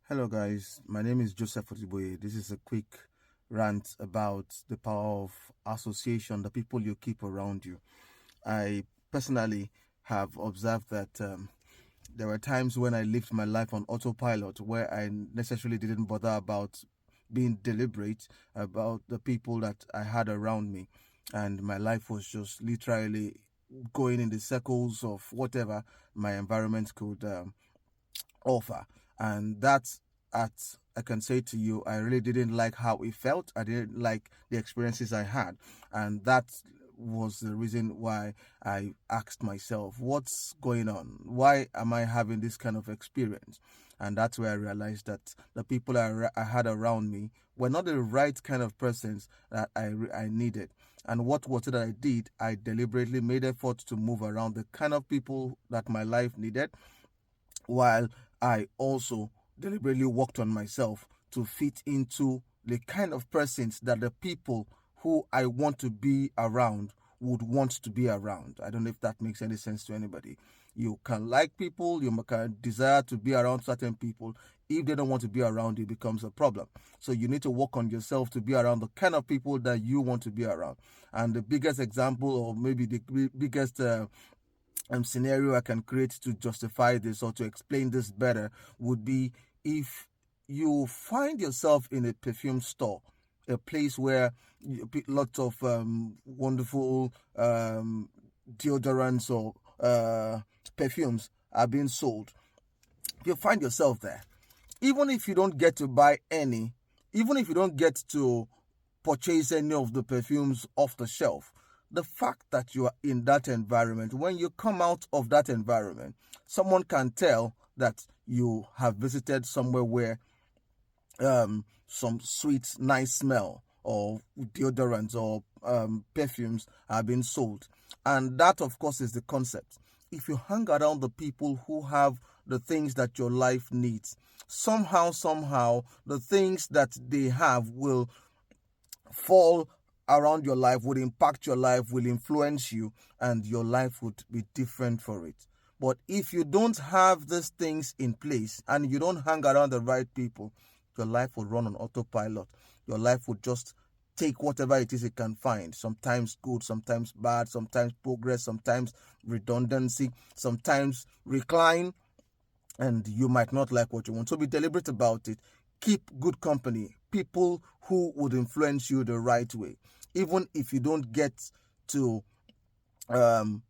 Hello, guys. My name is Joseph Otiboye. This is a quick rant about the power of association, the people you keep around you. I personally have observed that there were times when I lived my life on autopilot where I necessarily didn't bother about being deliberate about the people that I had around me. And my life was just literally going in the circles of whatever my environment could offer. And that's at I can say to you, I really didn't like how it felt. I didn't like the experiences I had. And that was the reason why I asked myself, what's going on? Why am I having this kind of experience? And that's where I realized that the people I had around me were not the right kind of persons that I needed. And what was it that I did? I deliberately made effort to move around the kind of people that my life needed, while I also deliberately worked on myself to fit into the kind of persons that the people who I want to be around would want to be around. I don't know if that makes any sense to anybody. You can like people, you can desire to be around certain people. If they don't want to be around you, it becomes a problem. So you need to work on yourself to be around the kind of people that you want to be around. And the biggest example, or maybe the biggest scenario I can create to justify this or to explain this better would be if you find yourself in a perfume store, a place where lots of wonderful deodorants or perfumes are being sold. If you find yourself there, even if you don't get to buy any, even if you don't get to purchase any of the perfumes off the shelf, the fact that you are in that environment, when you come out of that environment, someone can tell that you have visited somewhere where some sweet, nice smell or deodorants or perfumes are being sold. And that, of course, is the concept. If you hang around the people who have the things that your life needs, somehow, the things that they have will fall around your life, would impact your life, will influence you, and your life would be different for it. But if you don't have these things in place and you don't hang around the right people, your life will run on autopilot. Your life would just take whatever it is it can find. Sometimes good, sometimes bad, sometimes progress, sometimes redundancy, sometimes recline, and you might not like what you want. So be deliberate about it. Keep good company, people who would influence you the right way. Even if you don't get to um,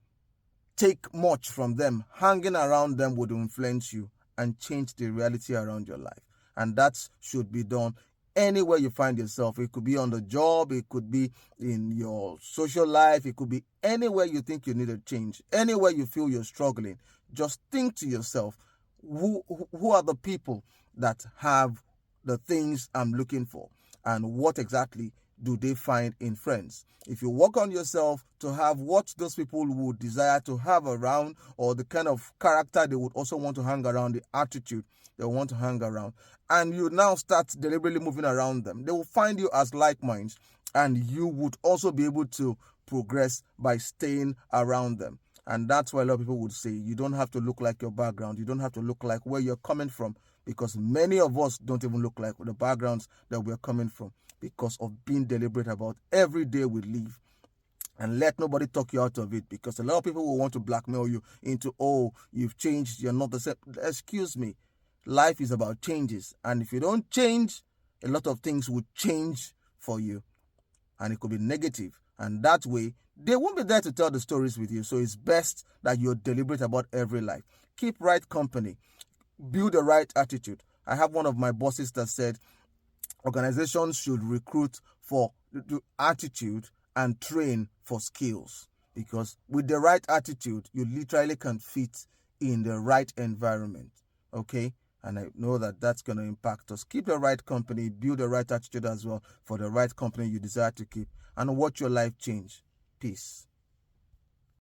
take much from them, hanging around them would influence you and change the reality around your life. And that should be done anywhere you find yourself. It could be on the job, it could be in your social life, it could be anywhere you think you need a change, anywhere you feel you're struggling. Just think to yourself, who are the people that have the things I'm looking for, and what exactly do they find in friends? If you work on yourself to have what those people would desire to have around, or the kind of character they would also want to hang around, the attitude they want to hang around, and you now start deliberately moving around them, they will find you as like minds, and you would also be able to progress by staying around them. And that's why a lot of people would say you don't have to look like your background, you don't have to look like where you're coming from, because many of us don't even look like the backgrounds that we're coming from, because of being deliberate about every day we live. And let nobody talk you out of it, because a lot of people will want to blackmail you into, oh, you've changed, you're not the same. Excuse me. Life is about changes. And if you don't change, a lot of things will change for you. And it could be negative. And that way, they won't be there to tell the stories with you. So it's best that you're deliberate about every life. Keep right company. Build the right attitude. I have one of my bosses that said organizations should recruit for attitude and train for skills, because with the right attitude, you literally can fit in the right environment. Okay? And I know that that's going to impact us. Keep the right company, build the right attitude as well for the right company you desire to keep, and watch your life change. Peace.